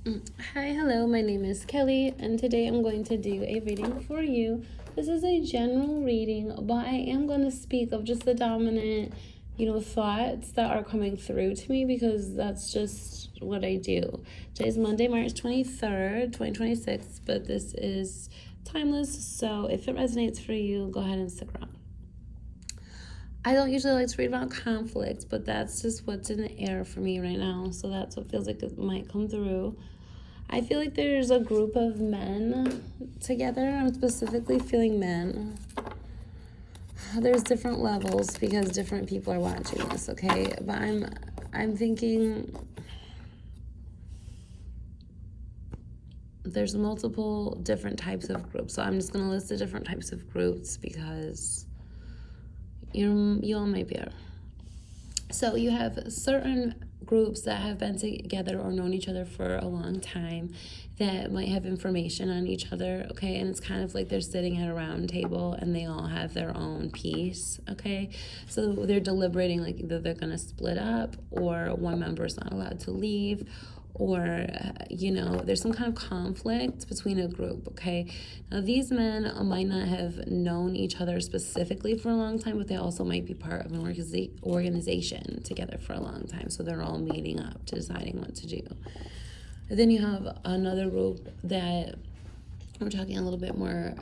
Hi, hello, my name is Kelly, and today I'm going to do a reading for you. This is a general reading, but I am going to speak of just the dominant, thoughts that are coming through to me because that's just what I do. Today's Monday, March 23rd, 2026, but this is timeless, so if it resonates for you, go ahead and stick around. I don't usually like to read about conflict, but that's just what's in the air for me right now, so that's what feels like it might come through. I feel like there's a group of men together. I'm specifically feeling men. There's different levels because different people are watching this, okay? But I'm thinking there's multiple different types of groups. So I'm just gonna list the different types of groups because you all might be there. So you have certain groups that have been together or known each other for a long time that might have information on each other, okay? And it's kind of like they're sitting at a round table and they all have their own piece, okay? So they're deliberating like either they're gonna split up or one member is not allowed to leave, or there's some kind of conflict between a group, okay? Now these men might not have known each other specifically for a long time, but they also might be part of an organization together for a long time, so they're all meeting up to deciding what to do. And then you have another group that we're talking a little bit more,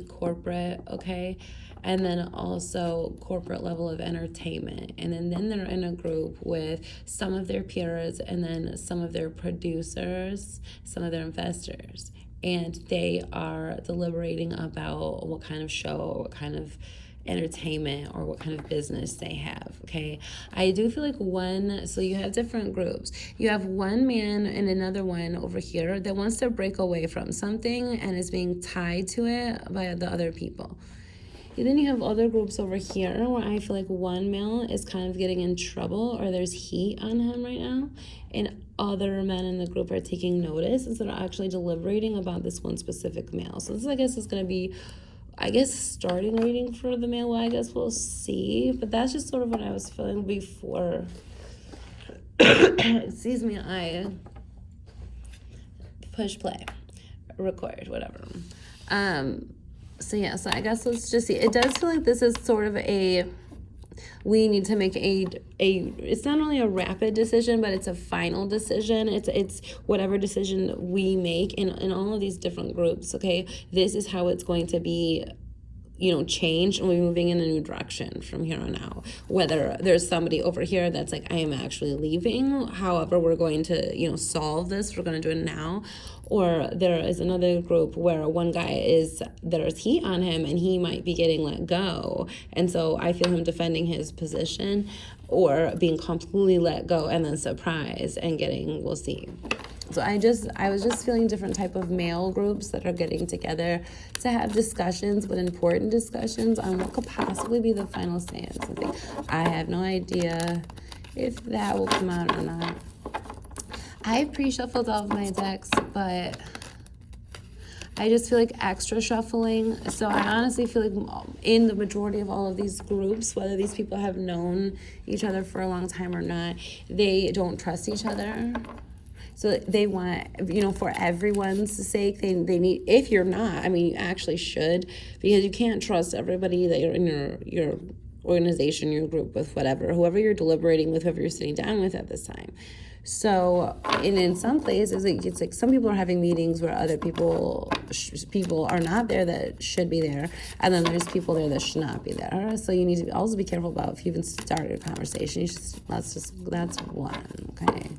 corporate, okay? And then also corporate level of entertainment. And then they're in a group with some of their peers and then some of their producers, some of their investors. And they are deliberating about what kind of show, what kind of entertainment or what kind of business they have, okay? I do feel like so you have different groups. You have one man and another one over here that wants to break away from something and is being tied to it by the other people. And then you have other groups over here where I feel like one male is kind of getting in trouble or there's heat on him right now, and other men in the group are taking notice instead of actually deliberating about this one specific male. So this, I guess, is going to be starting reading for the male. I guess we'll see, but that's just sort of what I was feeling before excuse me, I push play, record, whatever. So I guess let's just see. It does feel like this is sort of we need to make it's not only a rapid decision, but it's a final decision. It's whatever decision we make in all of these different groups, okay? This is how it's going to be change, and we're moving in a new direction from here on out. Whether there's somebody over here that's like, I am actually leaving, however we're going to solve this, we're going to do it now. Or there is another group where one guy there's heat on him and he might be getting let go, and so I feel him defending his position or being completely let go and then surprised and we'll see. So I was just feeling different type of male groups that are getting together to have discussions, but important discussions on what could possibly be the final stance. I have no idea if that will come out or not. I pre-shuffled all of my decks, but I just feel like extra shuffling. So I honestly feel like in the majority of all of these groups, whether these people have known each other for a long time or not, they don't trust each other. So they want, for everyone's sake, they need, if you're not, you actually should, because you can't trust everybody that you're in your organization, your group with, whoever you're deliberating with, whoever you're sitting down with at this time. So, and in some places, it's like some people are having meetings where other people are not there that should be there, and then there's people there that should not be there. So you need to also be careful about if you even started a conversation. That's one, okay?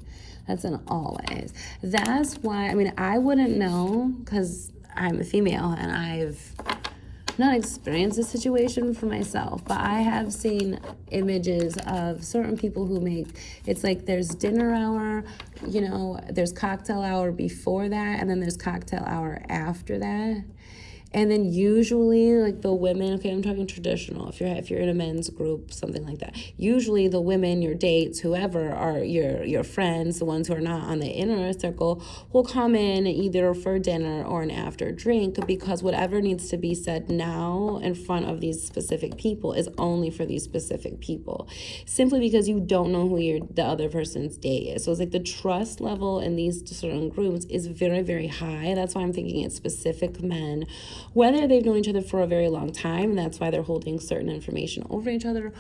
That's an always. That's why, I wouldn't know because I'm a female and I've not experienced this situation for myself, but I have seen images of certain people who it's like there's dinner hour, there's cocktail hour before that, and then there's cocktail hour after that. And then usually, like, the women, okay, I'm talking traditional, if you're in a men's group, something like that, usually the women, your dates, whoever are your friends, the ones who are not on the inner circle, will come in either for dinner or an after drink, because whatever needs to be said now in front of these specific people is only for these specific people, simply because you don't know who the other person's date is. So it's like the trust level in these certain groups is very, very high. That's why I'm thinking it's specific men, whether they've known each other for a very long time, and that's why they're holding certain information over each other,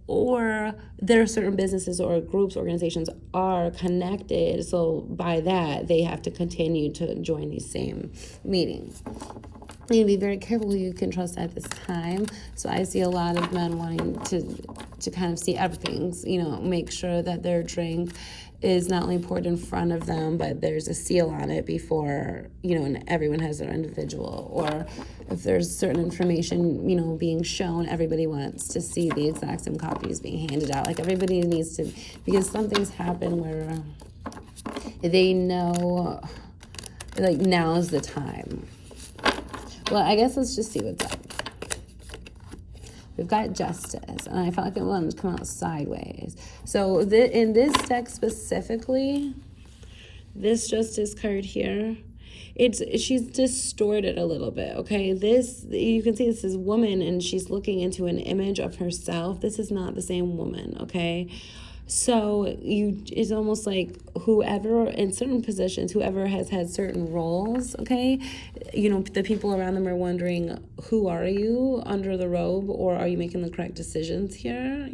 or there are certain businesses or groups, organizations are connected, so by that they have to continue to join these same meetings. You need to be very careful who you can trust at this time. So I see a lot of men wanting to kind of see everything, make sure that their drink is not only poured in front of them, but there's a seal on it before, and everyone has their individual. Or if there's certain information, being shown, everybody wants to see the exact same copies being handed out. Like, everybody needs to, because some things happen where they know, like, now's the time. Well, I guess let's just see what's up. We've got justice, and I felt like it wanted to come out sideways. So in this deck specifically, this justice card here, she's distorted a little bit, okay? This, you can see this is woman, and she's looking into an image of herself. This is not the same woman, okay? So it's almost like whoever in certain positions, whoever has had certain roles, okay, the people around them are wondering, who are you under the robe, or are you making the correct decisions here,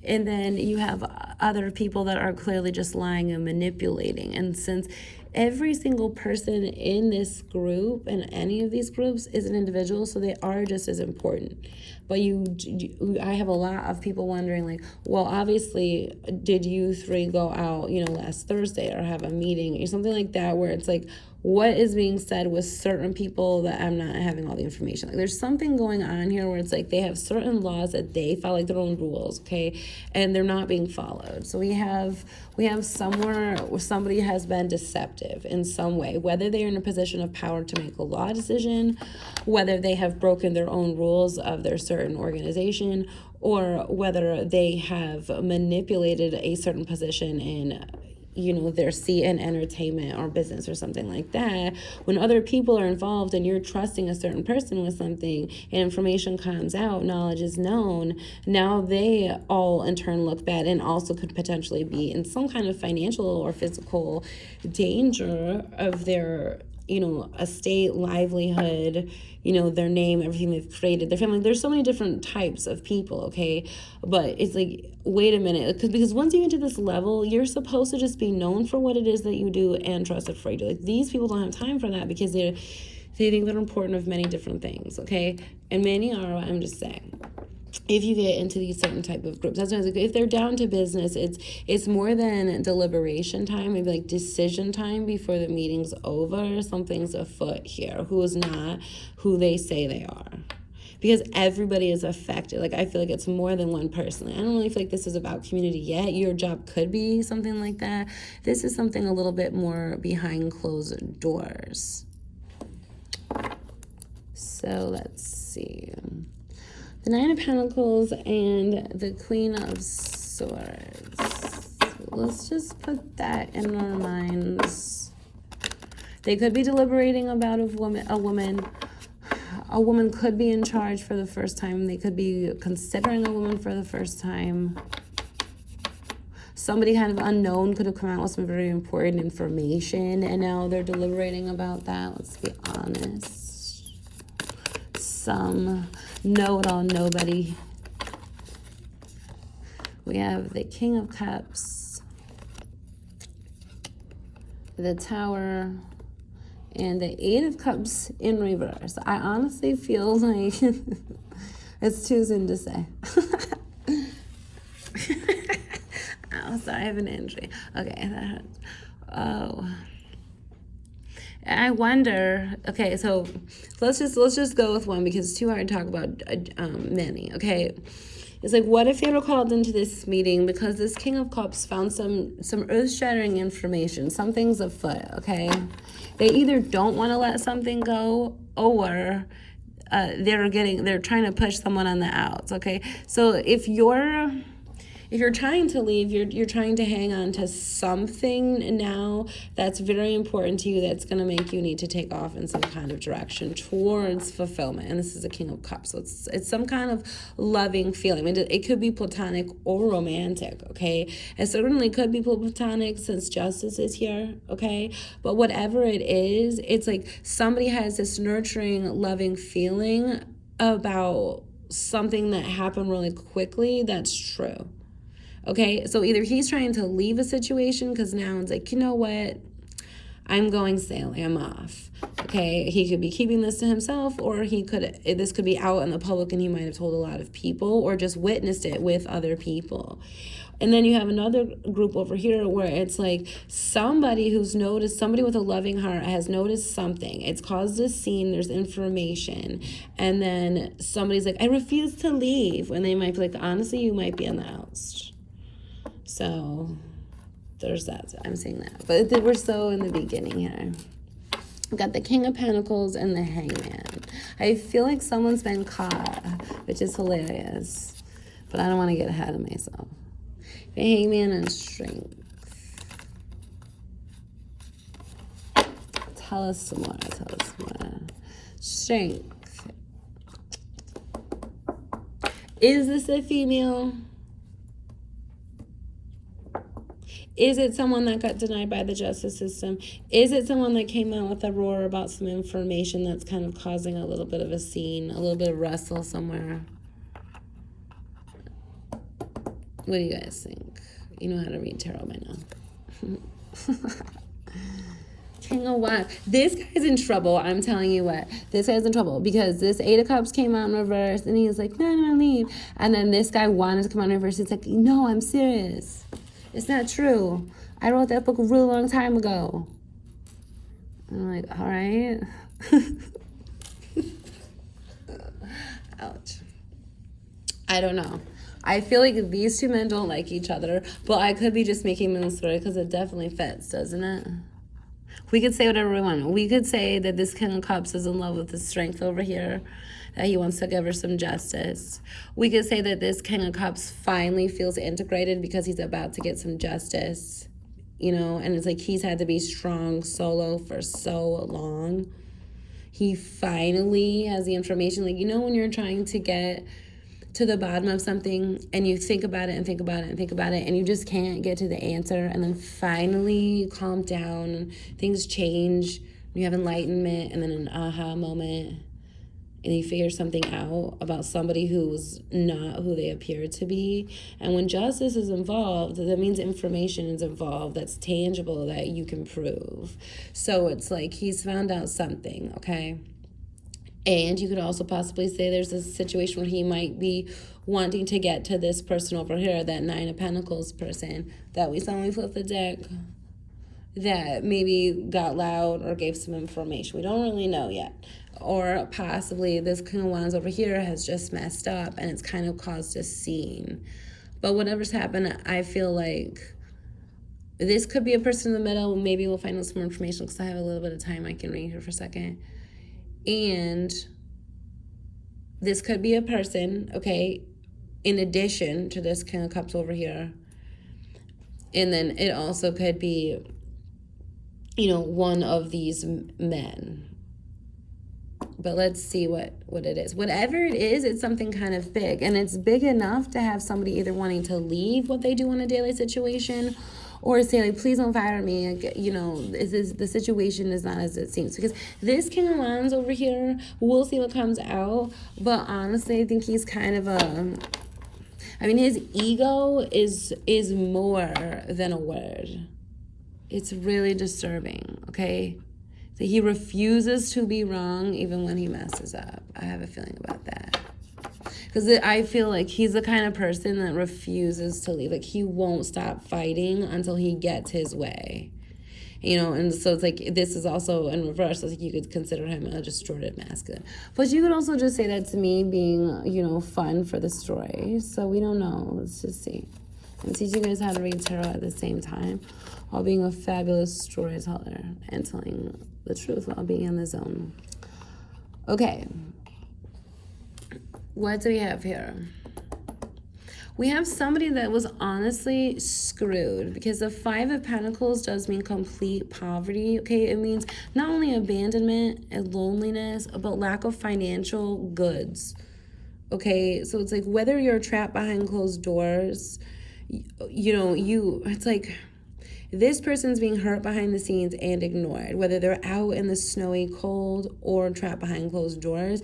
And then you have other people that are clearly just lying and manipulating. And since every single person in this group, and any of these groups, is an individual, so they are just as important. But I have a lot of people wondering, like, well, obviously, did you three go out, last Thursday, or have a meeting or something like that, where it's like, what is being said with certain people that I'm not having all the information? Like, there's something going on here where it's like they have certain laws that they follow, like their own rules, okay, and they're not being followed. So we have somewhere where somebody has been deceptive in some way, whether they are in a position of power to make a law decision, whether they have broken their own rules of their certain organization, or whether they have manipulated a certain position in their seat in entertainment or business or something like that. When other people are involved and you're trusting a certain person with something and information comes out, knowledge is known, now they all in turn look bad and also could potentially be in some kind of financial or physical danger of their estate, livelihood, their name, everything they've created, their family. There's so many different types of people, okay? But it's like, wait a minute, because once you get to this level, you're supposed to just be known for what it is that you do and trusted for what you do. Like, these people don't have time for that because they think they're important of many different things, okay? And many are, I'm just saying. If you get into these certain type of groups, that's what I was like, if they're down to business, it's more than deliberation time, maybe like decision time before the meeting's over. Something's afoot here. Who is not who they say they are, because everybody is affected. Like, I feel like it's more than one person. I don't really feel like this is about community yet. Your job could be something like that. This is something a little bit more behind closed doors. So let's see. The Nine of Pentacles and the Queen of Swords. Let's just put that in our minds. They could be deliberating about a woman. A woman could be in charge for the first time. They could be considering a woman for the first time. Somebody kind of unknown could have come out with some very important information, and now they're deliberating about that. Let's be honest. Some know-it-all nobody. We have the King of Cups, the Tower, and the Eight of Cups in reverse. I honestly feel like it's too soon to say. Oh, sorry, I have an injury. Okay, that hurts. Oh. I wonder, okay, so let's just go with one because it's too hard to talk about many, okay? It's like, what if they were called into this meeting because this King of Cups found some earth-shattering information, something's afoot, okay? They either don't want to let something go, or they're trying to push someone on the outs, okay? So if you're trying to leave, you're trying to hang on to something now that's very important to you, that's going to make you need to take off in some kind of direction towards fulfillment. And this is a King of Cups, so it's some kind of loving feeling. It could be platonic or romantic, okay? It certainly could be platonic since Justice is here, okay? But whatever it is, it's like somebody has this nurturing, loving feeling about something that happened really quickly that's true. Okay, so either he's trying to leave a situation because now it's like, you know what, I'm going sailing, I'm off. Okay, he could be keeping this to himself, or this could be out in the public and he might have told a lot of people or just witnessed it with other people. And then you have another group over here where it's like somebody with a loving heart has noticed something. It's caused a scene, there's information. And then somebody's like, I refuse to leave. When they might be like, honestly, you might be on the outs. So there's that. I'm saying that. But we're so in the beginning here. We've got the King of Pentacles and the Hangman. I feel like someone's been caught, which is hilarious. But I don't want to get ahead of myself. The Hangman and Strength. Tell us some more. Strength. Is this a female? Is it someone that got denied by the justice system? Is it someone that came out with a roar about some information that's kind of causing a little bit of a scene, a little bit of rustle somewhere? What do you guys think? You know how to read tarot by now. King of Wands. This guy's in trouble. I'm telling you what. This guy's in trouble because this Eight of Cups came out in reverse and he was like, no, leave. And then this guy wanted to come out in reverse. It's like, no, I'm serious. It's not true. I wrote that book a really long time ago. And I'm like, all right. Ouch. I don't know. I feel like these two men don't like each other, but I could be just making moves for it because it definitely fits, doesn't it? We could say whatever we want. We could say that this King of Cups is in love with the Strength over here, that he wants to give her some justice. We could say that this King of Cups finally feels integrated because he's about to get some justice, you know, and it's like he's had to be strong solo for so long. He finally has the information. Like, you know, when you're trying to get to the bottom of something and you think about it and think about it and think about it and you just can't get to the answer, and then finally you calm down and things change, you have enlightenment and then an aha moment, and you figure something out about somebody who's not who they appear to be. And when justice is involved, that means information is involved that's tangible, that you can prove. So it's like he's found out something, okay? And you could also possibly say there's a situation where he might be wanting to get to this person over here, that Nine of Pentacles person that we saw when we flipped the deck, that maybe got loud or gave some information. We don't really know yet. Or possibly this King of Wands over here has just messed up and it's kind of caused a scene. But whatever's happened, I feel like this could be a person in the middle. Maybe we'll find out some more information because I have a little bit of time I can read here for a second. And this could be a person, okay, in addition to this King of Cups over here. And then it also could be, you know, one of these men. But let's see what it is. Whatever it is, it's something kind of big. And it's big enough to have somebody either wanting to leave what they do in a daily situation or say, like, please don't fire me. Like, you know, the situation is not as it seems. Because this King of Wands over here, we'll see what comes out. But honestly, I think he's kind of his ego is more than a word. It's really disturbing, okay? So he refuses to be wrong even when he messes up. I have a feeling about that. Because I feel like he's the kind of person that refuses to leave. Like, he won't stop fighting until he gets his way. And so it's like this is also in reverse. It's like you could consider him a distorted masculine, but you could also just say that to me being fun for the story. So we don't know. Let's just see. I'm teaching you guys how to read tarot at the same time while being a fabulous storyteller and telling the truth while being in the zone. Okay, what do we have here? We have somebody that was honestly screwed, because the Five of Pentacles does mean complete poverty, okay? It means not only abandonment and loneliness, but lack of financial goods, okay? So it's like whether you're trapped behind closed doors, it's like this person's being hurt behind the scenes and ignored, whether they're out in the snowy cold or trapped behind closed doors.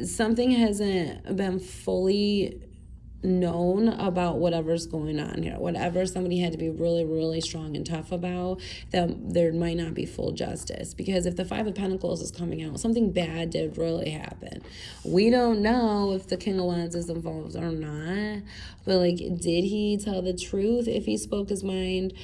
Something hasn't been fully known about whatever's going on here. Whatever somebody had to be really, really strong and tough about, that there might not be full justice. Because if the Five of Pentacles is coming out, something bad did really happen. We don't know if the King of Wands is involved or not, but like, did he tell the truth if he spoke his mind?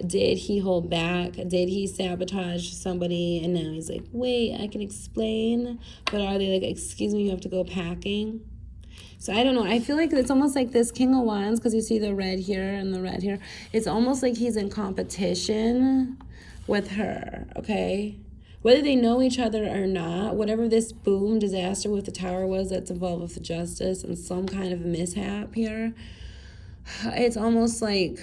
Did he hold back? Did he sabotage somebody and now he's like, wait, I can explain? But are they like, excuse me, you have to go packing? So I don't know. I feel like it's almost like this King of Wands, because you see the red here and the red here. It's almost like he's in competition with her, okay? Whether they know each other or not, whatever this boom disaster with the tower was that's involved with the justice and some kind of mishap here, it's almost like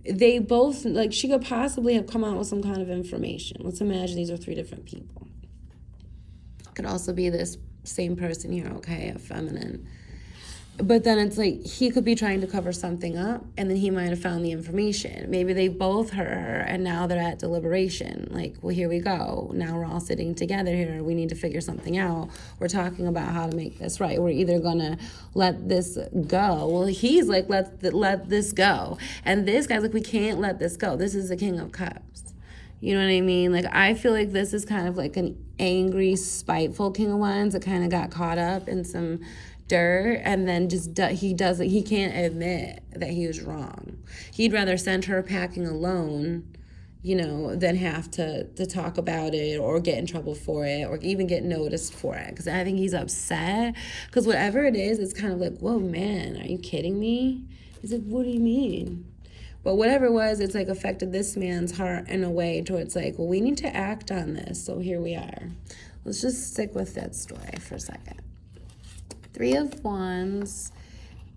they both, like she could possibly have come out with some kind of information. Let's imagine these are three different people. Could also be this same person here, okay, a feminine. But then it's like he could be trying to cover something up, and then he might have found the information. Maybe they both heard her, and now they're at deliberation. Like, well, here we go. Now we're all sitting together here. We need to figure something out. We're talking about how to make this right. We're either going to let this go. Well, he's like, let this go. And this guy's like, we can't let this go. This is the King of Cups. You know what I mean? Like, I feel like this is kind of like an angry, spiteful King of Wands that kind of got caught up in some dirt, and then he can't admit that he was wrong. He'd rather send her packing alone, than have to talk about it or get in trouble for it or even get noticed for it. Because I think he's upset, because whatever it is, it's kind of like, whoa, man, are you kidding me? He's like, what do you mean? But whatever it was, it's like affected this man's heart in a way towards like, well, we need to act on this. So here we are. Let's just stick with that story for a second. Three of Wands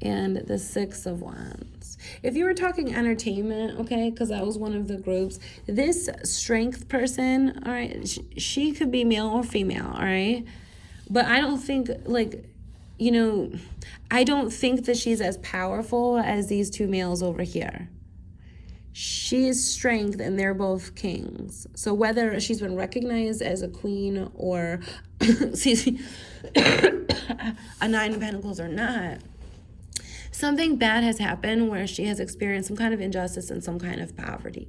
and the Six of Wands. If you were talking entertainment, okay, because that was one of the groups, this strength person, all right, she could be male or female, all right? But I don't think, I don't think that she's as powerful as these two males over here. She is strength and they're both kings. So whether she's been recognized as a queen or, excuse me, a Nine of Pentacles or not, something bad has happened where she has experienced some kind of injustice and some kind of poverty.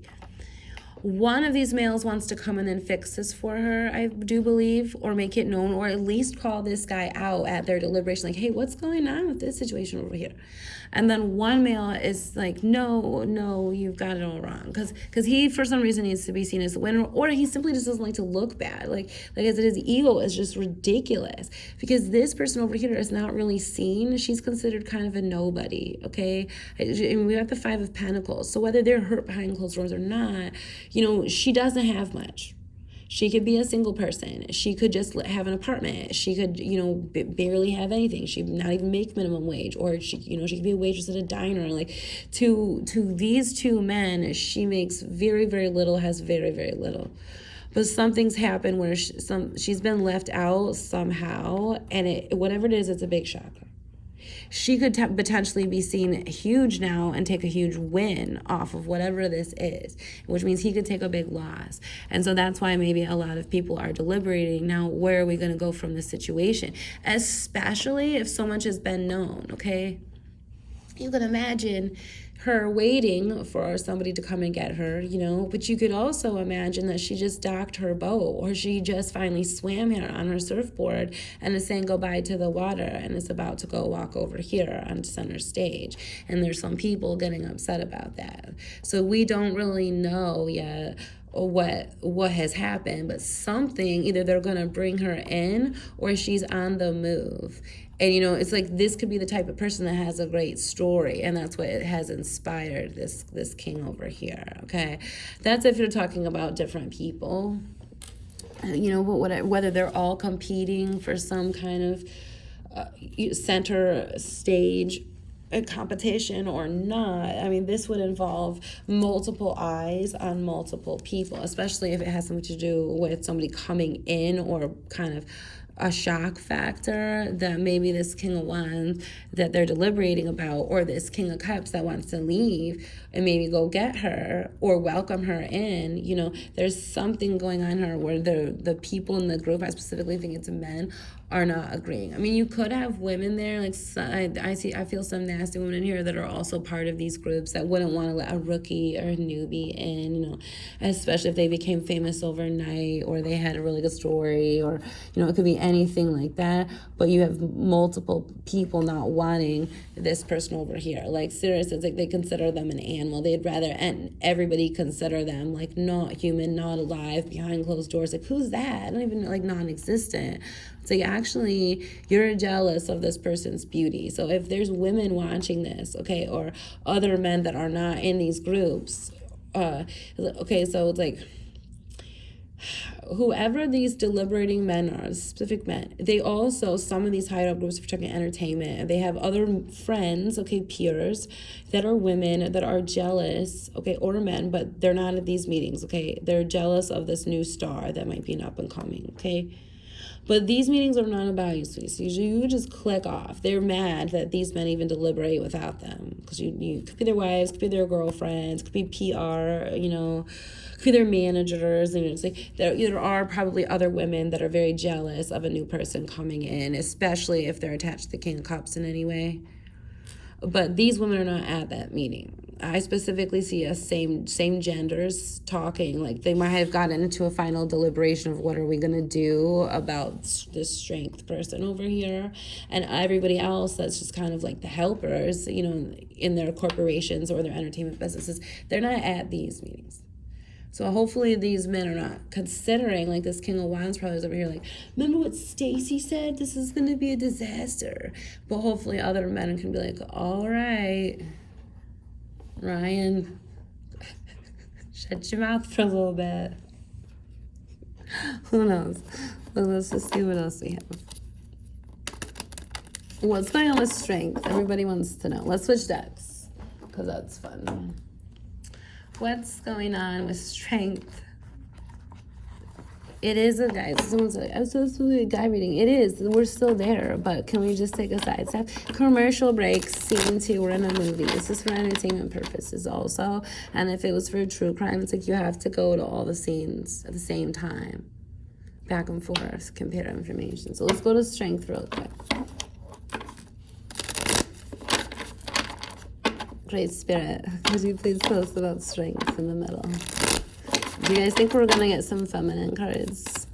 One of these males wants to come in and fix this for her, I do believe, or make it known, or at least call this guy out at their deliberation, like, hey, what's going on with this situation over here? And then one male is like, no, you've got it all wrong. Because he, for some reason, needs to be seen as the winner, or he simply just doesn't like to look bad. Like I said, his ego is just ridiculous. Because this person over here is not really seen. She's considered kind of a nobody, okay? And we have the Five of Pentacles. So whether they're hurt behind closed doors or not, she doesn't have much. She could be a single person. She could just have an apartment. She could, barely have anything. She not even make minimum wage, or she could be a waitress at a diner. Like, to these two men, she makes very, very little, has very, very little. But something's happened where she's been left out somehow, and whatever it is, it's a big shocker. She could potentially be seen huge now and take a huge win off of whatever this is, which means he could take a big loss. And so that's why maybe a lot of people are deliberating now, where are we going to go from this situation? Especially if so much has been known, okay? You can imagine her waiting for somebody to come and get her, but you could also imagine that she just docked her boat, or she just finally swam here on her surfboard and is saying goodbye to the water and is about to go walk over here on center stage. And there's some people getting upset about that. So we don't really know yet what has happened, but something, either they're gonna bring her in or she's on the move. And it's like this could be the type of person that has a great story, and that's what it has inspired this king over here. Okay, that's if you're talking about different people. But whether they're all competing for some kind of center stage competition or not, I mean, this would involve multiple eyes on multiple people, especially if it has something to do with somebody coming in or kind of a shock factor that maybe this King of Wands that they're deliberating about, or this King of Cups that wants to leave and maybe go get her or welcome her in. There's something going on here where the people in the group, I specifically think it's men, are not agreeing. I mean, you could have women there, like I feel some nasty women in here that are also part of these groups that wouldn't want to let a rookie or a newbie in, especially if they became famous overnight or they had a really good story, or it could be anything like that. But you have multiple people not wanting this person over here. Like, seriously, it's like they consider them an animal. They'd rather, and everybody consider them like not human, not alive, behind closed doors. Like, who's that? I don't even, like, non-existent. It's like, actually, you're jealous of this person's beauty. So if there's women watching this, okay, or other men that are not in these groups, okay, so it's like, whoever these deliberating men are, specific men, they also, some of these hideout groups, if you're talking entertainment, they have other friends, okay, peers, that are women that are jealous, okay, or men, but they're not at these meetings, okay? They're jealous of this new star that might be an up and coming, okay? But these meetings are not about you, sweeties. You just click off. They're mad that these men even deliberate without them. Because you could be their wives, could be their girlfriends, could be PR, could be their managers. And it's like there are probably other women that are very jealous of a new person coming in, especially if they're attached to the King of Cups in any way. But these women are not at that meeting. I specifically see us same genders talking, like they might have gotten into a final deliberation of what are we going to do about this strength person over here, and everybody else that's just kind of like the helpers, in their corporations or their entertainment businesses, they're not at these meetings. So hopefully these men are not considering, like this King of Wands probably is over here like, remember what Stacy said? This is going to be a disaster. But hopefully other men can be like, all right, Ryan, shut your mouth for a little bit. Who knows? Let's just see what else we have. What's going on with strength? Everybody wants to know. Let's switch decks because that's fun. What's going on with strength? It is a guy. Someone's like, I'm so a guy reading. It is. We're still there, but can we just take a side step? Commercial breaks. Scene 2. We're in a movie. This is for entertainment purposes also. And if it was for true crime, it's like you have to go to all the scenes at the same time. Back and forth. Compare information. So let's go to strength real quick. Great Spirit, could you please tell us about strength in the middle? Do you guys think we're gonna get some feminine cards?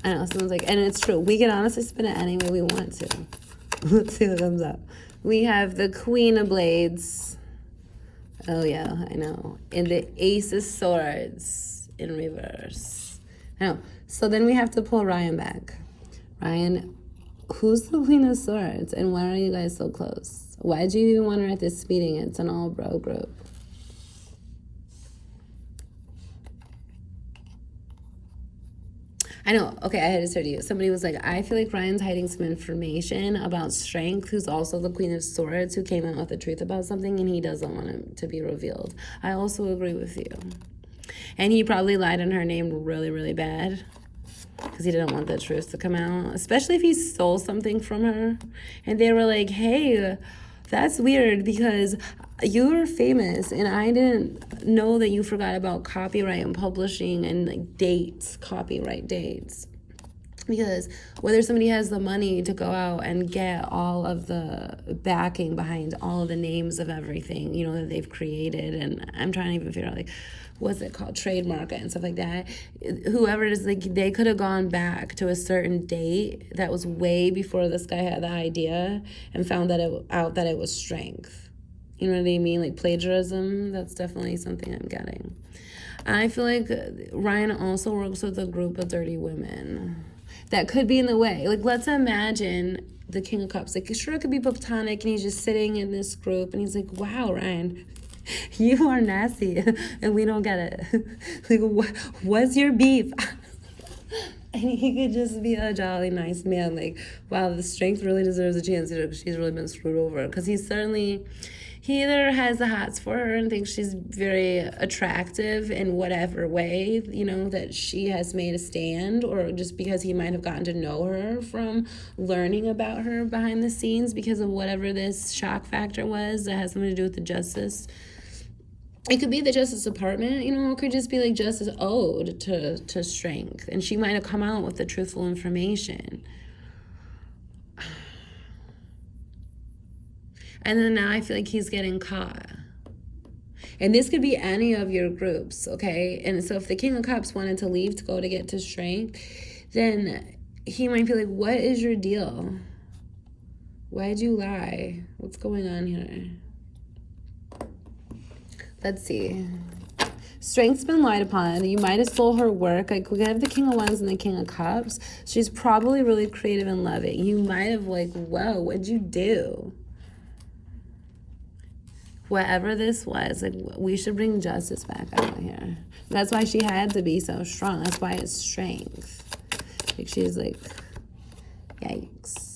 I know, someone's like, and it's true, we can honestly spin it any way we want to. Let's see what comes up. We have the Queen of Blades. Oh yeah, I know. And the Ace of Swords in reverse. I know. So then we have to pull Ryan back. Ryan, who's the Queen of Swords? And why are you guys so close? Why do you even want her at this meeting? It's an all-bro group. I know. Okay, I had to say to you. Somebody was like, I feel like Ryan's hiding some information about Strength, who's also the Queen of Swords, who came out with the truth about something, and he doesn't want it to be revealed. I also agree with you. And he probably lied on her name really, really bad because he didn't want the truth to come out, especially if he stole something from her. And they were like, hey, that's weird because you're famous and I didn't know that you forgot about copyright and publishing and like dates, copyright dates. Because whether somebody has the money to go out and get all of the backing behind all of the names of everything, that they've created, and I'm trying to even figure out, like, what's it called, trademark it and stuff like that. Whoever it is, like, they could have gone back to a certain date that was way before this guy had the idea and found out that it was Strength. You know what I mean? Like plagiarism, that's definitely something I'm getting. I feel like Ryan also works with a group of dirty women that could be in the way. Like, let's imagine the King of Cups. Like, sure, it could be platonic, and he's just sitting in this group, and he's like, wow, Ryan, you are nasty, and we don't get it. Like, what's your beef? And he could just be a jolly nice man. Like, wow, the strength really deserves a chance. She's really been screwed over. Because he either has the hots for her and thinks she's very attractive in whatever way, that she has made a stand, or just because he might have gotten to know her from learning about her behind the scenes because of whatever this shock factor was that has something to do with the justice. It could be the Justice Department, it could just be like Justice owed to strength. And she might have come out with the truthful information. And then now I feel like he's getting caught. And this could be any of your groups, okay? And so if the King of Cups wanted to leave to go to get to strength, then he might feel like, what is your deal? Why'd you lie? What's going on here? Let's see. Strength's been lied upon. You might have stole her work. Like, we have the King of Wands and the King of Cups. She's probably really creative and loving. You might have whoa, what'd you do? Whatever this was, we should bring justice back out here. That's why she had to be so strong. That's why it's strength. She's yikes.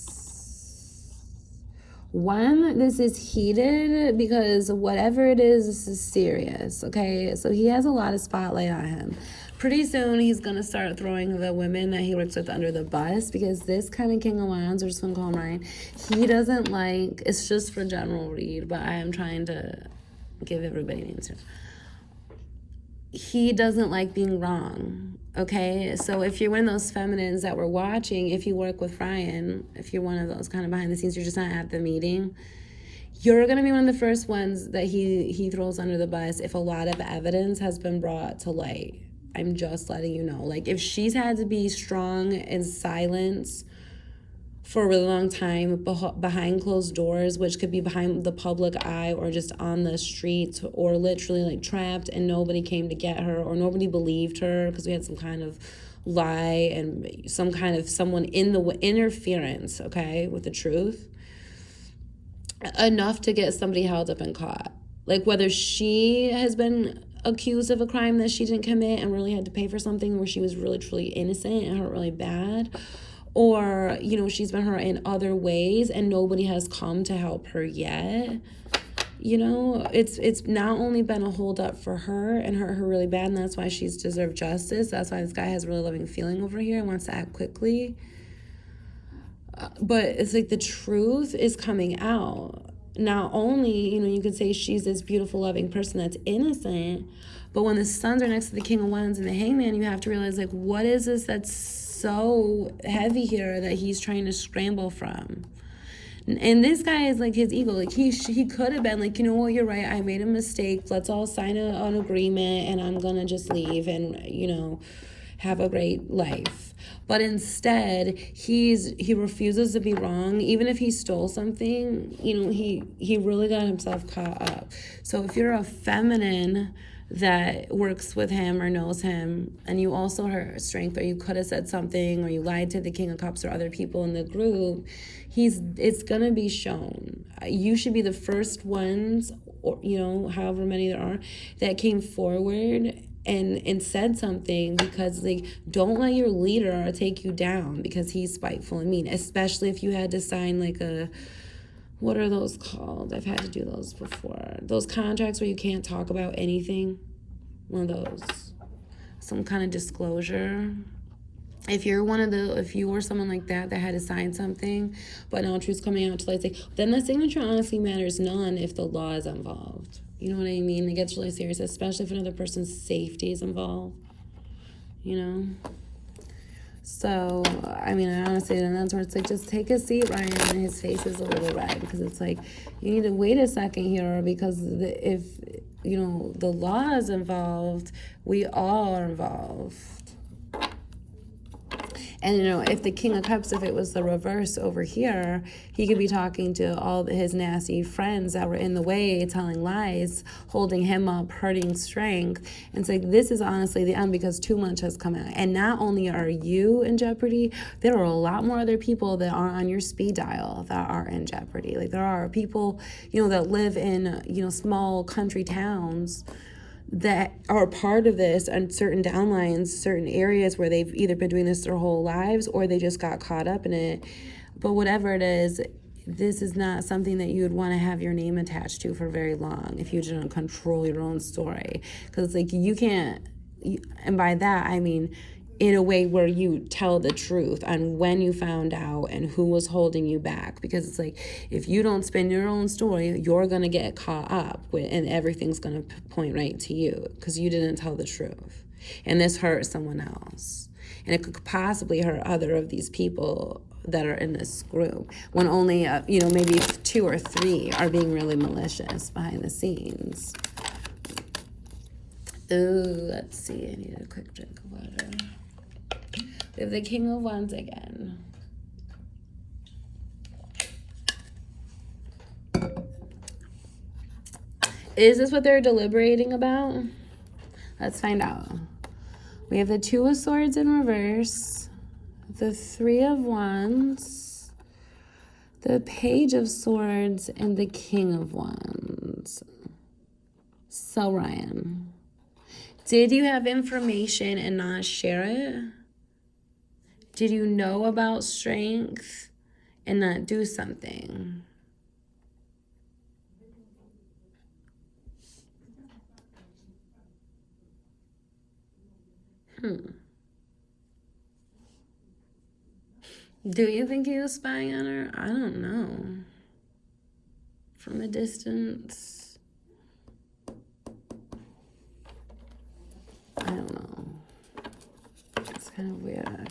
One, this is heated because whatever it is, this is serious, okay? So he has a lot of spotlight on him. Pretty soon, he's going to start throwing the women that he works with under the bus, because this kind of King of Wands, we're just going to call him Ryan, he doesn't like, it's just for general read, but I am trying to give everybody an answer. He doesn't like being wrong, okay? So if you're one of those feminines that were watching, if you work with Ryan, if you're one of those kind of behind the scenes, you're just not at the meeting, you're going to be one of the first ones that he throws under the bus if a lot of evidence has been brought to light. I'm just letting you know. Like, if she's had to be strong in silence for a really long time behind closed doors, which could be behind the public eye or just on the street, or literally trapped and nobody came to get her, or nobody believed her because we had some kind of lie and some kind of someone in the interference, okay, with the truth, enough to get somebody held up and caught. Like, whether she has been accused of a crime that she didn't commit and really had to pay for something where she was really truly innocent and hurt really bad, or she's been hurt in other ways and nobody has come to help her yet. It's not only been a hold up for her and hurt her really bad, and that's why she's deserved justice. That's why this guy has a really loving feeling over here and wants to act quickly, but it's like the truth is coming out. Not only, you could say she's this beautiful, loving person that's innocent, but when the suns are next to the King of Wands and the Hangman, you have to realize, what is this that's so heavy here that he's trying to scramble from? And this guy is his ego. He could have been you know what, you're right, I made a mistake. Let's all sign an agreement and I'm going to just leave and, have a great life. But instead, he refuses to be wrong. Even if he stole something, he really got himself caught up. So if you're a feminine that works with him or knows him, and you also hurt strength, or you could have said something, or you lied to the King of Cups or other people in the group, it's gonna be shown. You should be the first ones, or however many there are, that came forward and said something, because don't let your leader take you down because he's spiteful and mean, especially if you had to sign what are those called? I've had to do those before. Those contracts where you can't talk about anything. One of those. Some kind of disclosure. If you were someone like that had to sign something, but now truth's coming out to light, then the signature honestly matters none if the law is involved. You know what I mean? It gets really serious, especially if another person's safety is involved. So, honestly, then that's where it's just take a seat, Ryan, and his face is a little red, because it's you need to wait a second here, because if, the law is involved, we all are involved. And, you know, if the King of Cups, if it was the reverse over here, he could be talking to all his nasty friends that were in the way, telling lies, holding him up, hurting strength. And it's like, this is honestly the end because too much has come out. And not only are you in jeopardy, there are a lot more other people that are on your speed dial that are in jeopardy. Like, there are people, you know, that live in, you know, small country towns that are part of this, and certain downlines, certain areas where they've either been doing this their whole lives or they just got caught up in it. But whatever it is, this is not something that you would want to have your name attached to for very long if you didn't control your own story. Because it's like, you can't, and by that I mean in a way where you tell the truth on when you found out and who was holding you back. Because it's like, if you don't spin your own story, you're going to get caught up with, and everything's going to point right to you because you didn't tell the truth. And this hurt someone else. And it could possibly hurt other of these people that are in this group, when only, you know, maybe 2 or 3 are being really malicious behind the scenes. Ooh, let's see. I need a quick drink of water. We have the King of Wands again. Is this what they're deliberating about? Let's find out. We have the 2 of Swords in reverse, the 3 of Wands, the Page of Swords, and the King of Wands. So, Ryan, did you have information and not share it? Did you know about strength and not do something? Do you think he was spying on her? I don't know. From a distance. I don't know. It's kind of weird.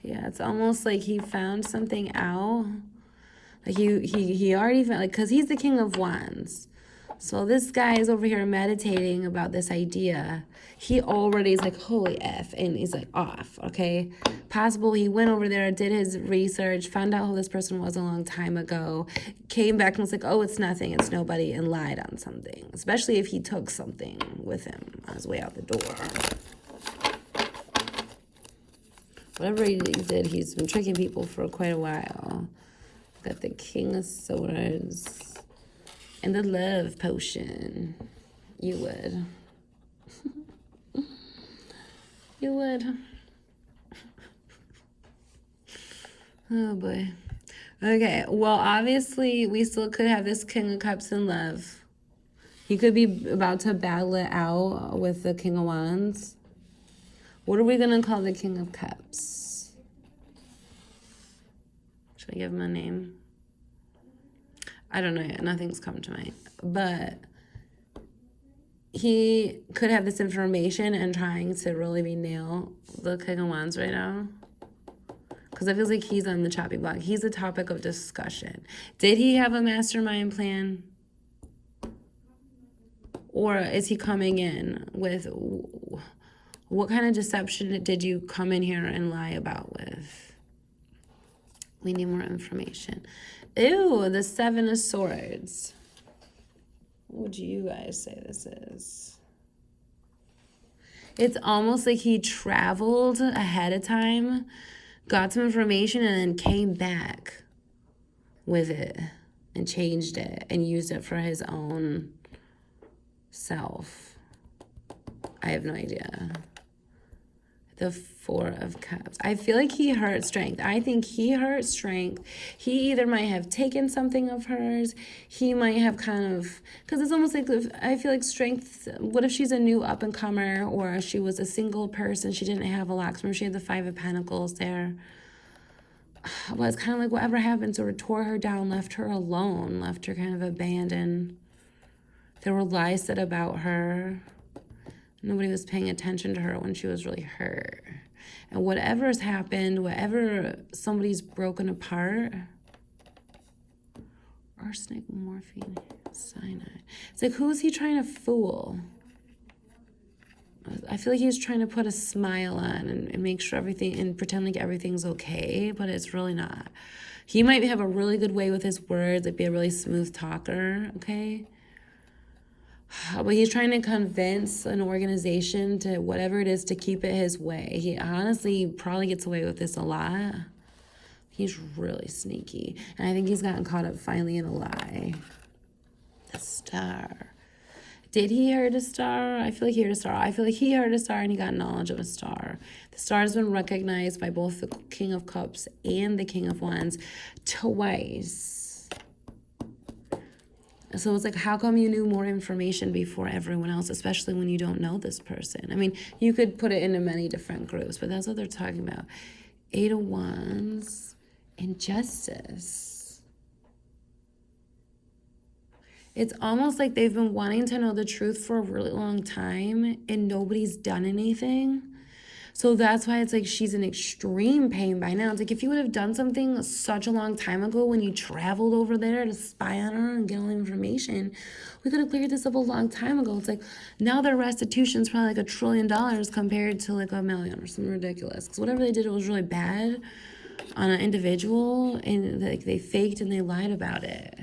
Yeah, it's almost like he found something out. Like he already found, like, because he's the King of Wands. So this guy is over here meditating about this idea. He already is like, holy F, and he's like off, okay? Possible he went over there, did his research, found out who this person was a long time ago, came back and was like, oh, it's nothing, it's nobody, and lied on something. Especially if he took something with him on his way out the door. Whatever he did, he's been tricking people for quite a while. Got the King of Swords and the love potion. You would. You would. Oh boy. Okay, well, obviously we still could have this King of Cups in love. He could be about to battle it out with the King of Wands. What are we gonna call the King of Cups? Should I give him a name? I don't know yet. Nothing's come to mind. But he could have this information and trying to really nail the King of Wands right now. Because it feels like he's on the chopping block. He's a topic of discussion. Did he have a mastermind plan? Or is he coming in with, what kind of deception did you come in here and lie about with? We need more information. Ew, the 7 of Swords. What would you guys say this is? It's almost like he traveled ahead of time, got some information, and then came back with it and changed it and used it for his own self. I have no idea. The 4 of Cups. I feel like he hurt strength. I think he hurt strength. He either might have taken something of hers. He might have kind of, because it's almost like, I feel like strength, what if she's a new up-and-comer, or she was a single person, she didn't have a lot. Remember, she had the 5 of Pentacles there. Well, it's kind of like whatever happened sort of tore her down, left her alone, left her kind of abandoned. There were lies said about her. Nobody was paying attention to her when she was really hurt. And whatever's happened, whatever somebody's broken apart, arsenic, morphine, cyanide. It's like, who's he trying to fool? I feel like he's trying to put a smile on and make sure everything and pretend like everything's okay, but it's really not. He might have a really good way with his words, like be a really smooth talker, okay? But he's trying to convince an organization to whatever it is to keep it his way. He honestly probably gets away with this a lot. He's really sneaky. And I think he's gotten caught up finally in a lie. The Star. Did he heard a star? I feel like he heard a star. I feel like he heard a star and he got knowledge of a star. The star has been recognized by both the King of Cups and the King of Wands twice. So it's like, how come you knew more information before everyone else, especially when you don't know this person? I mean, you could put it into many different groups, but that's what they're talking about. 8 of Wands and Justice. It's almost like they've been wanting to know the truth for a really long time and nobody's done anything. So that's why it's like she's in extreme pain by now. It's like if you would have done something such a long time ago when you traveled over there to spy on her and get all the information, we could have cleared this up a long time ago. It's like now their restitution's probably like $1 trillion compared to like $1 million or something ridiculous. Because whatever they did, it was really bad on an individual, and like they faked and they lied about it.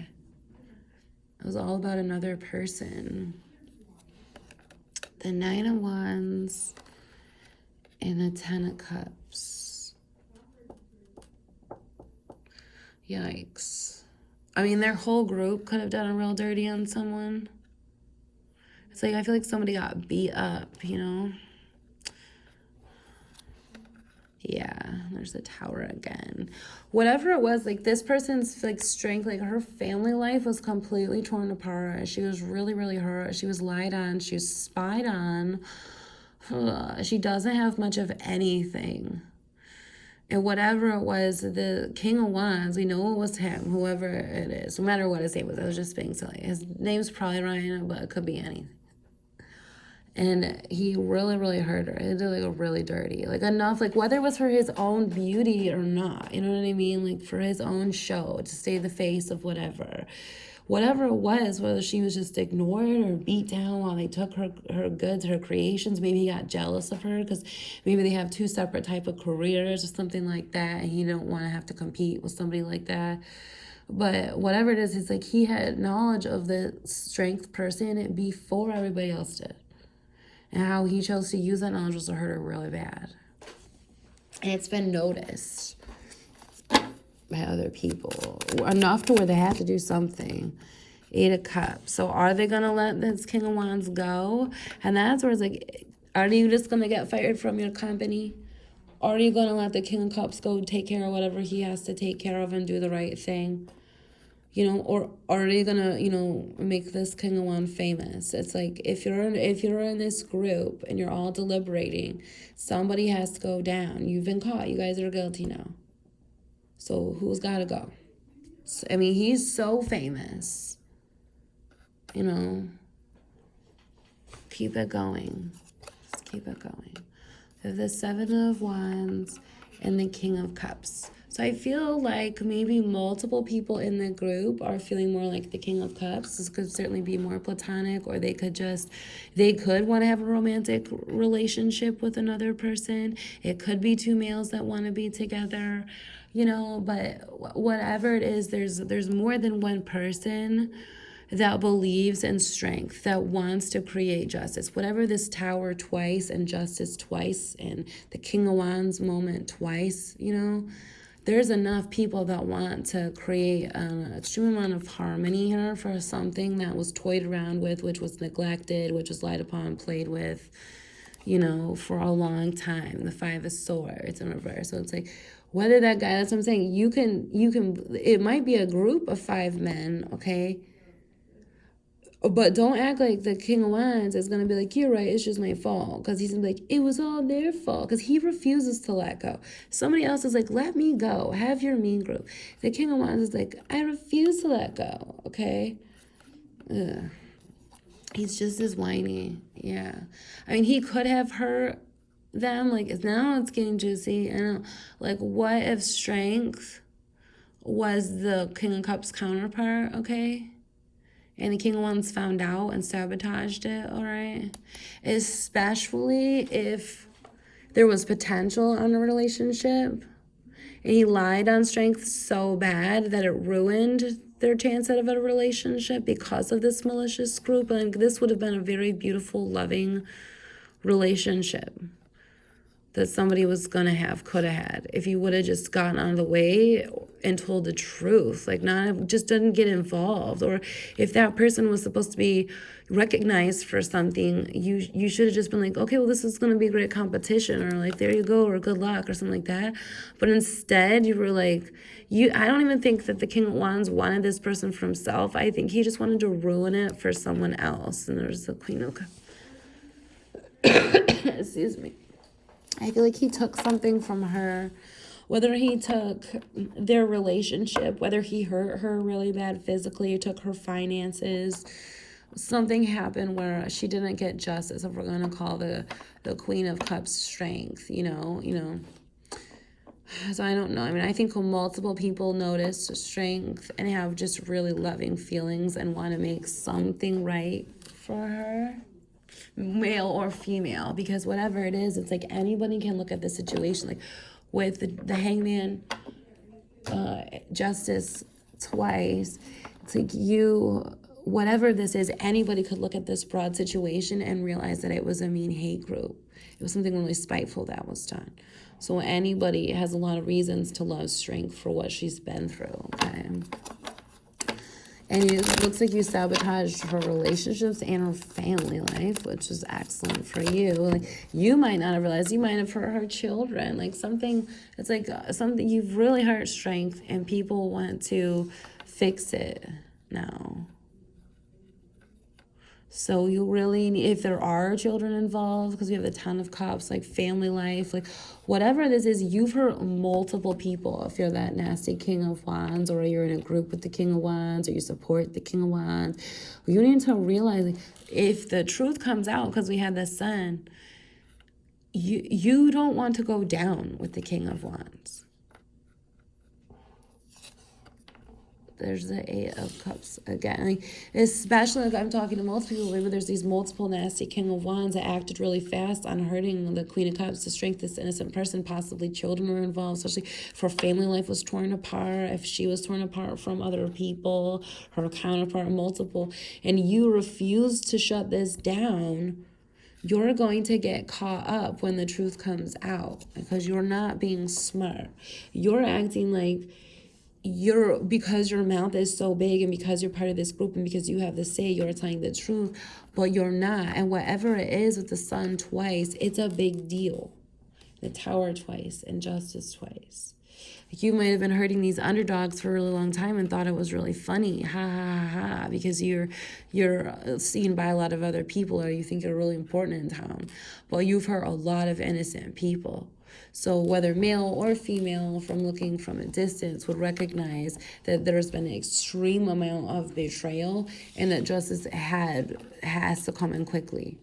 It was all about another person. The 9 of Wands and the 10 of Cups. Yikes. I mean, their whole group could have done a real dirty on someone. It's like, I feel like somebody got beat up, you know? Yeah, there's the Tower again. Whatever it was, like this person's like strength, like her family life was completely torn apart. She was really, really hurt. She was lied on. She was spied on. She doesn't have much of anything. And whatever it was, the King of Wands, we know it was him, whoever it is, no matter what his name was. I was just being silly. His name's probably Ryan, but it could be anything. And he really, really hurt her. He did like a really dirty, like enough, like whether it was for his own beauty or not, you know what I mean? Like for his own show, to stay the face of whatever. Whatever it was, whether she was just ignored or beat down while they took her goods, her creations. Maybe he got jealous of her because maybe they have 2 separate type of careers or something like that. And he don't want to have to compete with somebody like that. But whatever it is, it's like he had knowledge of the strength person before everybody else did. And how he chose to use that knowledge was to hurt her really bad. And it's been noticed by other people. Enough to where they have to do something. 8 of Cups. So are they going to let this King of Wands go? And that's where it's like, are you just going to get fired from your company? Or are you going to let the King of Cups go take care of whatever he has to take care of and do the right thing? You know, or are they gonna, you know, make this King of Wands famous? It's like if you're in this group and you're all deliberating, somebody has to go down. You've been caught. You guys are guilty now. So who's got to go? I mean, he's so famous. You know, keep it going. Just keep it going. We have the 7 of Wands and the King of Cups. So I feel like maybe multiple people in the group are feeling more like the King of Cups. This could certainly be more platonic, or they could want to have a romantic relationship with another person. It could be 2 males that want to be together, you know, but whatever it is, there's more than one person that believes in strength, that wants to create justice. Whatever this Tower twice and Justice twice and the King of Wands moment twice, you know, there's enough people that want to create an extreme amount of harmony here for something that was toyed around with, which was neglected, which was lied upon, played with, you know, for a long time. The 5 of Swords in reverse. So it's like, whether that guy, that's what I'm saying, you can, it might be a group of 5 men, okay? But don't act like the King of Wands is going to be like, you're right, it's just my fault. Because he's going to be like, it was all their fault. Because he refuses to let go. Somebody else is like, let me go. Have your mean group. The King of Wands is like, I refuse to let go. Okay? Ugh. He's just as whiny. Yeah. I mean, he could have hurt them. Like, now it's getting juicy. I don't know. Like, what if strength was the King of Cups counterpart? Okay? and the King of Wands found out and sabotaged it, all right? Especially if there was potential on a relationship, and he lied on strength so bad that it ruined their chance of a relationship because of this malicious group. And this would have been a very beautiful, loving relationship that somebody was gonna have, could have had, if you would have just gotten out of the way and told the truth, like not just didn't get involved. Or if that person was supposed to be recognized for something, you should have just been like, okay, well, this is gonna be great competition, or like, there you go, or good luck, or something like that. But instead you were like, I don't even think that the King of Wands wanted this person for himself. I think he just wanted to ruin it for someone else. And there's the Queen of excuse me. I feel like he took something from her, whether he took their relationship, whether he hurt her really bad physically, took her finances. Something happened where she didn't get justice, if we're going to call the Queen of Cups strength, you know. So I don't know. I mean, I think multiple people notice strength and have just really loving feelings and want to make something right for her, male or female, because whatever it is, it's like anybody can look at the situation. Like with the hangman, justice twice, it's like whatever this is, anybody could look at this broad situation and realize that it was a mean hate group. It was something really spiteful that was done. So anybody has a lot of reasons to love strength for what she's been through, okay? And it looks like you sabotaged her relationships and her family life, which is excellent for you. Like, you might not have realized, you might have hurt her children. Like something, it's like something, you've really hurt strength and people want to fix it now. So you really, if there are children involved, because we have the Ten of Cups, like family life, like whatever this is, you've hurt multiple people. If you're that nasty King of Wands, or you're in a group with the King of Wands, or you support the King of Wands, you need to realize, like, if the truth comes out, because we had the Sun, you don't want to go down with the King of Wands. There's the Eight of Cups again. Like, especially, like, I'm talking to most people, maybe there's these multiple nasty King of Wands that acted really fast on hurting the Queen of Cups to strengthen this innocent person. Possibly children were involved, especially if her family life was torn apart, if she was torn apart from other people, her counterpart, multiple, and you refuse to shut this down, you're going to get caught up when the truth comes out, because you're not being smart. You're acting like because your mouth is so big, and because you're part of this group, and because you have the say, you're telling the truth, but you're not. And whatever it is with the Sun twice, it's a big deal. The Tower twice and Justice twice. Like, you might have been hurting these underdogs for a really long time and thought it was really funny, ha ha ha ha, because you're seen by a lot of other people, or you think you're really important in town. Well, you've hurt a lot of innocent people. So whether male or female, from looking from a distance, would recognize that there's been an extreme amount of betrayal, and that justice has to come in quickly.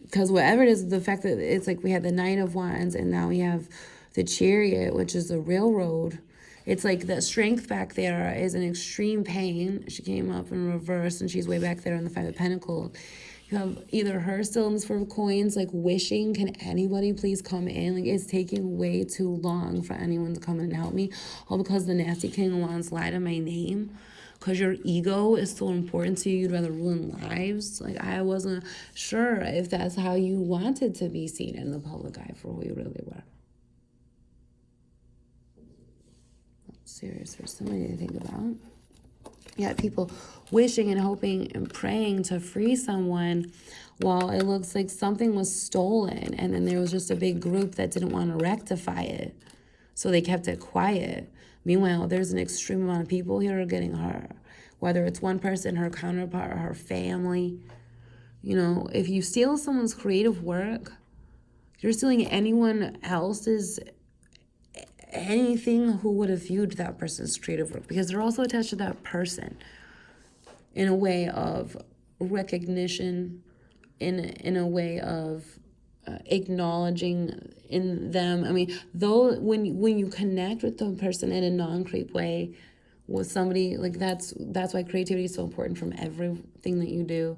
Because whatever it is, the fact that it's like we had the Knight of Wands, and now we have the Chariot, which is the railroad. It's like the strength back there is an extreme pain. She came up in reverse, and she's way back there in the Five of Pentacles. You have either her still in this for coins, like wishing, can anybody please come in? Like, it's taking way too long for anyone to come in and help me. All because the nasty King of Wands lied on my name. Because your ego is so important to you, you'd rather ruin lives. Like, I wasn't sure if that's how you wanted to be seen in the public eye for who you really were. Serious for somebody to think about. Yeah, people wishing and hoping and praying to free someone, while it looks like something was stolen, and then there was just a big group that didn't want to rectify it, so they kept it quiet. Meanwhile, there's an extreme amount of people here who are getting hurt, whether it's one person, her counterpart, or her family. You know, if you steal someone's creative work, you're stealing anyone else's anything who would have viewed that person's creative work, because they're also attached to that person in a way of recognition, in a way of acknowledging in them. I mean, though when you connect with the person in a non-creep way, with somebody. Like that's why creativity is so important from everything that you do.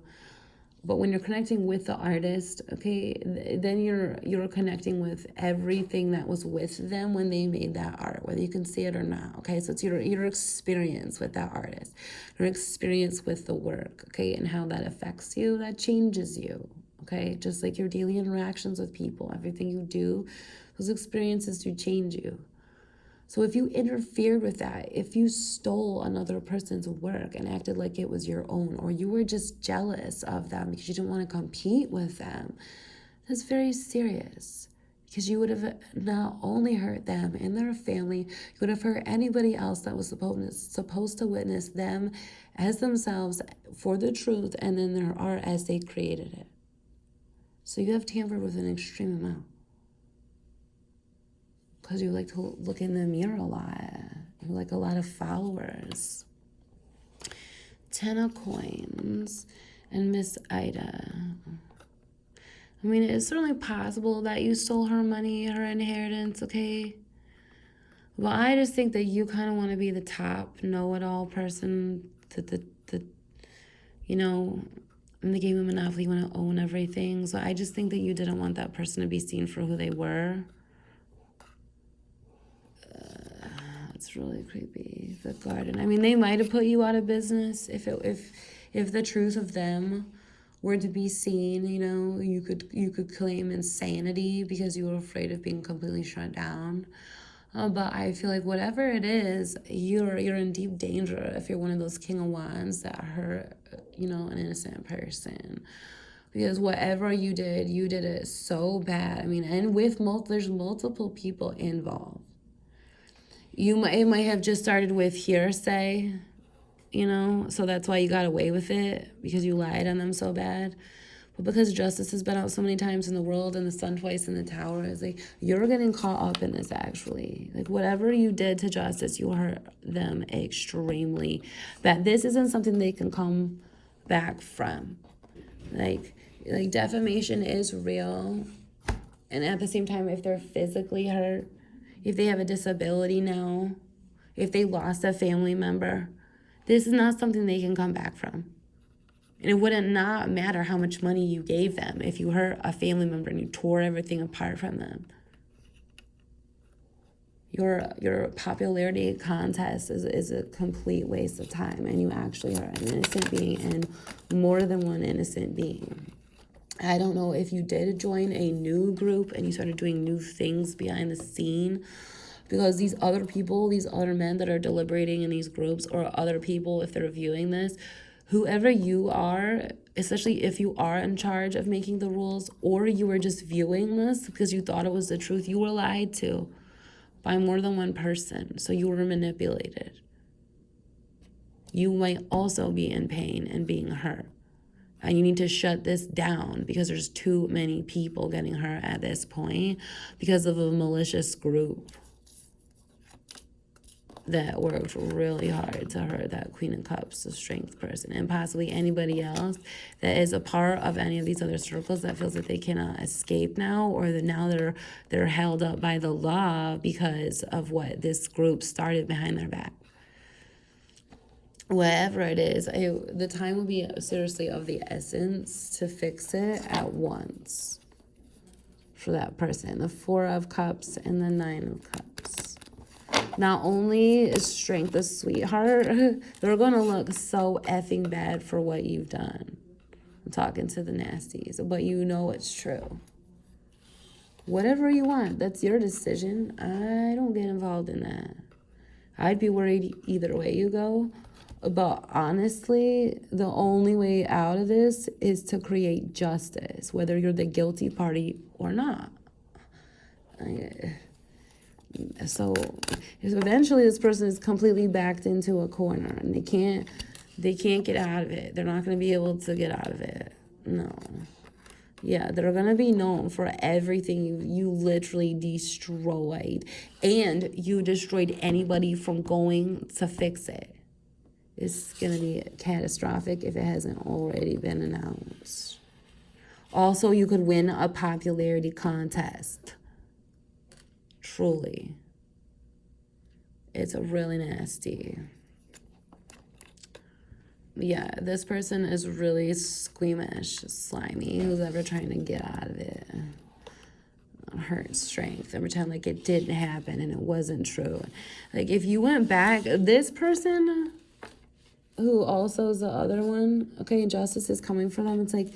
But when you're connecting with the artist, okay, then you're connecting with everything that was with them when they made that art, whether you can see it or not. Okay, so it's your experience with that artist, your experience with the work, okay, and how that affects you, that changes you. Okay, just like your daily interactions with people, everything you do, those experiences do change you. So if you interfered with that, if you stole another person's work and acted like it was your own, or you were just jealous of them because you didn't want to compete with them, that's very serious. Because you would have not only hurt them and their family, you would have hurt anybody else that was supposed to witness them as themselves for the truth and then their art as they created it. So you have tampered with an extreme amount. Because you like to look in the mirror a lot. You like a lot of followers. 10 of Coins and Miss Ida. I mean, it's certainly possible that you stole her money, her inheritance, okay? But I just think that you kind of want to be the top know-it-all person, you know, in the game of Monopoly, you want to own everything. So I just think that you didn't want that person to be seen for who they were. It's really creepy. The Garden. I mean, they might have put you out of business if the truth of them were to be seen. You know, you could claim insanity because you were afraid of being completely shut down. But I feel like whatever it is, you're in deep danger if you're one of those King of Wands that hurt, you know, an innocent person. Because whatever you did it so bad. I mean, and there's multiple people involved. It might have just started with hearsay, you know, so that's why you got away with it, because you lied on them so bad. But because justice has been out so many times in the world and the sun twice in the tower, is like, you're getting caught up in this actually. Like, whatever you did to justice, you hurt them extremely bad. This isn't something they can come back from. Like defamation is real. And at the same time, if they're physically hurt, if they have a disability now, if they lost a family member, this is not something they can come back from. And it wouldn't not matter how much money you gave them if you hurt a family member and you tore everything apart from them. Your popularity contest is a complete waste of time, and you actually hurt an innocent being and more than one innocent being. I don't know if you did join a new group and you started doing new things behind the scene, because these other people, these other men that are deliberating in these groups, or other people, if they're viewing this, whoever you are, especially if you are in charge of making the rules, or you were just viewing this because you thought it was the truth, you were lied to by more than one person. So you were manipulated. You might also be in pain and being hurt. And you need to shut this down because there's too many people getting hurt at this point because of a malicious group that worked really hard to hurt that Queen of Cups, the strength person, and possibly anybody else that is a part of any of these other circles that feels that they cannot escape now, or that now they're held up by the law because of what this group started behind their back. Whatever it is, the time will be seriously of the essence to fix it at once for that person. The 4 of Cups and the 9 of Cups. Not only is strength a sweetheart, they're going to look so effing bad for what you've done. I'm talking to the nasties, but you know it's true. Whatever you want, that's your decision. I don't get involved in that. I'd be worried either way you go. But honestly, the only way out of this is to create justice, whether you're the guilty party or not. So eventually this person is completely backed into a corner and they can't get out of it. They're not going to be able to get out of it. No. Yeah, they're going to be known for everything you literally destroyed. And you destroyed anybody from going to fix it. It's going to be catastrophic if it hasn't already been announced. Also, you could win a popularity contest. Truly. It's really nasty. Yeah, this person is really squeamish, slimy, who's ever trying to get out of it. Hurt strength every time, like it didn't happen and it wasn't true. Like if you went back, this person who also is the other one, okay, justice is coming for them. It's like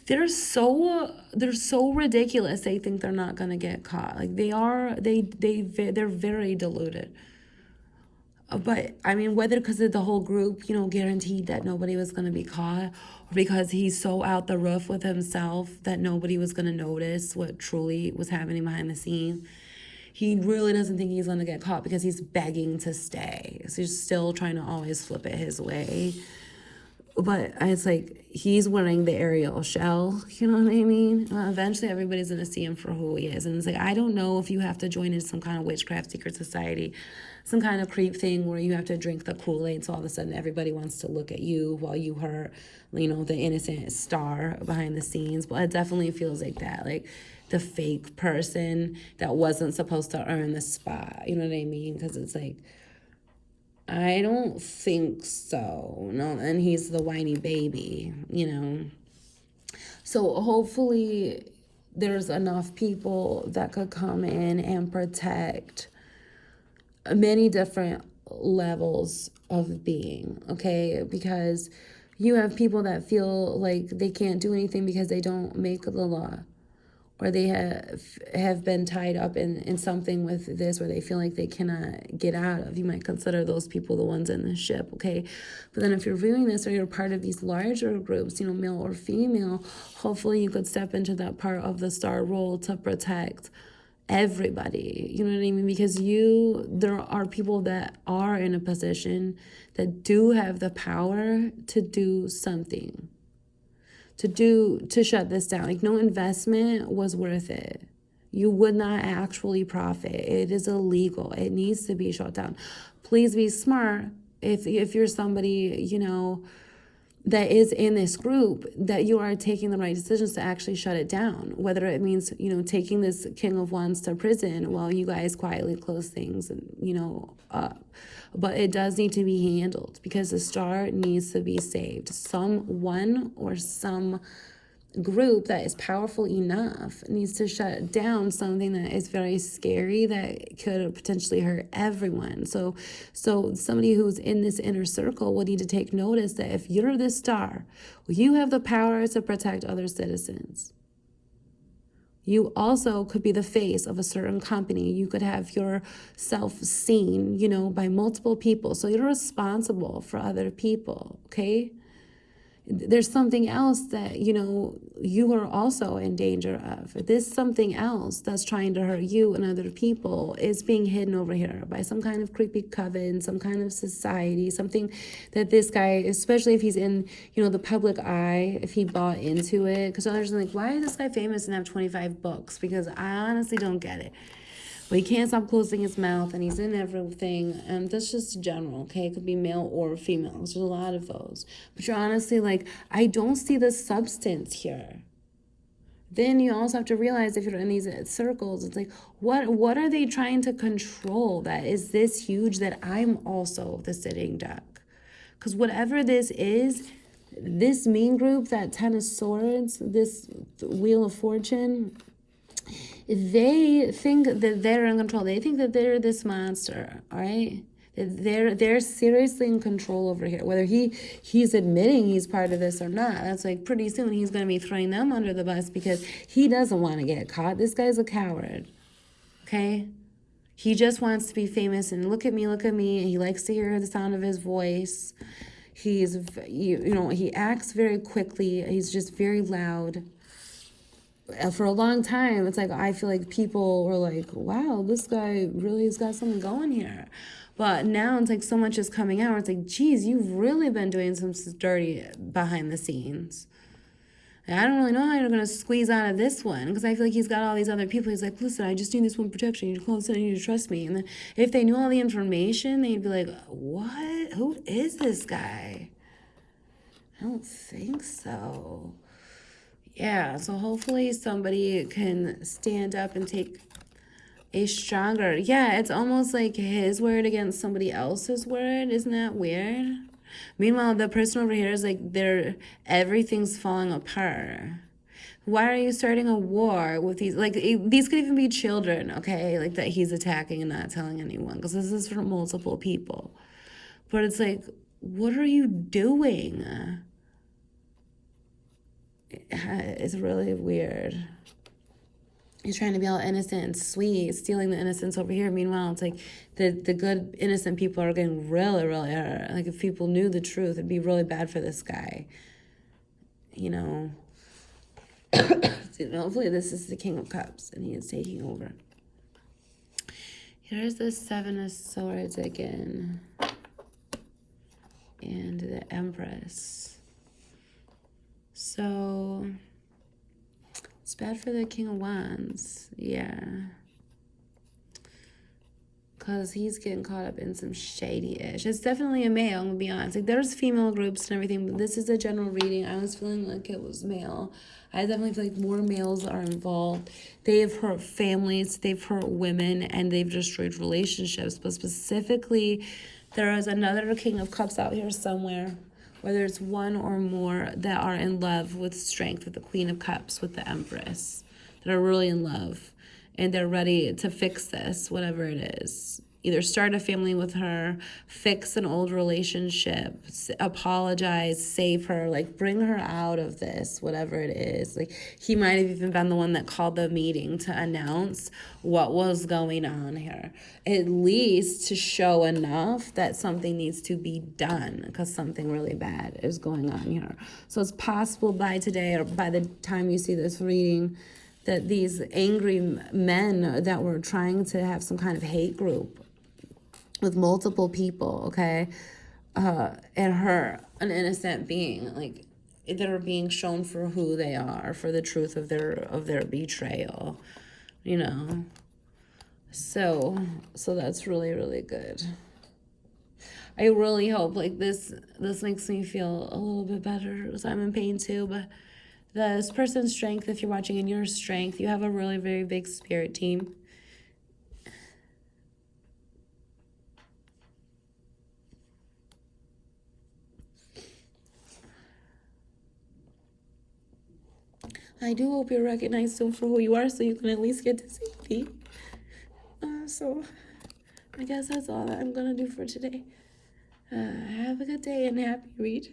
they're so ridiculous. They think they're not gonna get caught. Like they're very deluded. But I mean, whether because of the whole group, guaranteed that nobody was going to be caught, or because he's so out the roof with himself that nobody was going to notice what truly was happening behind the scene. He really doesn't think he's going to get caught because he's begging to stay. So he's still trying to always flip it his way. But it's like he's wearing the Ariel shell, you know what I mean? Eventually everybody's going to see him for who he is. And it's like, I don't know if you have to join in some kind of witchcraft secret society, some kind of creep thing where you have to drink the Kool-Aid, so all of a sudden everybody wants to look at you while you hurt, the innocent star behind the scenes. But it definitely feels like that, like the fake person that wasn't supposed to earn the spot, you know what I mean? Because it's like, I don't think so. No, and he's the whiny baby, So hopefully there's enough people that could come in and protect many different levels of being, okay? Because you have people that feel like they can't do anything because they don't make the law, or they have been tied up in something with this where they feel like they cannot get out of. You might consider those people the ones in the ship, okay? But then if you're viewing this or you're part of these larger groups, male or female, hopefully you could step into that part of the star role to protect everybody, you know what I mean? Because there are people that are in a position that do have the power to do something, to shut this down. Like no investment was worth it. You would not actually profit. It is illegal. It needs to be shut down. Please be smart if you're somebody, that is in this group, that you are taking the right decisions to actually shut it down. Whether it means, taking this King of Wands to prison while you guys quietly close things, up. But it does need to be handled because the star needs to be saved. Someone or some group that is powerful enough needs to shut down something that is very scary that could potentially hurt everyone. So somebody who's in this inner circle will need to take notice that if you're the star, you have the power to protect other citizens. You also could be the face of a certain company. You could have yourself seen, by multiple people. So you're responsible for other people, okay? There's something else that, you are also in danger of. This something else that's trying to hurt you and other people is being hidden over here by some kind of creepy coven, some kind of society, something that this guy, especially if he's in, the public eye, if he bought into it. Because others are like, why is this guy famous and have 25 books? Because I honestly don't get it. But he can't stop closing his mouth, and he's in everything. And that's just general, okay? It could be male or female. There's a lot of those. But you're honestly like, I don't see the substance here. Then you also have to realize if you're in these circles, it's like, what are they trying to control that is this huge that I'm also the sitting duck? Because whatever this is, this mean group, that 10 of Swords, this Wheel of Fortune, they think that they're in control. They think that they're this monster, all right? They're seriously in control over here. Whether he's admitting he's part of this or not, that's like pretty soon he's going to be throwing them under the bus because he doesn't want to get caught. This guy's a coward, okay? He just wants to be famous and look at me. And he likes to hear the sound of his voice. He's, he acts very quickly. He's just very loud. For a long time, it's like I feel like people were like, wow, this guy really has got something going here. But now it's like so much is coming out. It's like, geez, you've really been doing some dirty behind the scenes. And I don't really know how you're going to squeeze out of this one because I feel like he's got all these other people. He's like, listen, I just need this one protection. You close it, you need to trust me. And then if they knew all the information, they'd be like, what? Who is this guy? I don't think so. Yeah, so hopefully somebody can stand up and take a stronger... Yeah, it's almost like his word against somebody else's word. Isn't that weird? Meanwhile, the person over here is like, everything's falling apart. Why are you starting a war with these? Like, these could even be children, okay? Like, that he's attacking and not telling anyone, because this is for multiple people. But it's like, what are you doing? It's really weird. He's trying to be all innocent and sweet, stealing the innocence over here. Meanwhile, it's like the good, innocent people are getting really, really hurt. Like, if people knew the truth, it'd be really bad for this guy. You know? Hopefully this is the King of Cups and he is taking over. Here's the Seven of Swords again. And the Empress. So it's bad for the King of Wands. Yeah. Because he's getting caught up in some shady-ish. It's definitely a male, I'm going to be honest. Like, there's female groups and everything, but this is a general reading. I was feeling like it was male. I definitely feel like more males are involved. They've hurt families, they've hurt women, and they've destroyed relationships. But specifically, there is another King of Cups out here somewhere, whether it's one or more that are in love with strength, with the Queen of Cups, with the Empress, that are really in love. And they're ready to fix this, whatever it is. Either start a family with her, fix an old relationship, apologize, save her, like, bring her out of this, whatever it is. Like, he might have even been the one that called the meeting to announce what was going on here. At least to show enough that something needs to be done, because something really bad is going on here. So it's possible by today, or by the time you see this reading, that these angry men that were trying to have some kind of hate group with multiple people, okay, and hurt an innocent being, like, that are being shown for who they are, for the truth of their betrayal, you know. So that's really, really good. I really hope, like, this makes me feel a little bit better, because I'm in pain too. But this person's strength, if you're watching in your strength, you have a really very big spirit team. I do hope you're recognized soon for who you are, so you can at least get to safety. So I guess that's all that I'm gonna do for today. Have a good day and happy read.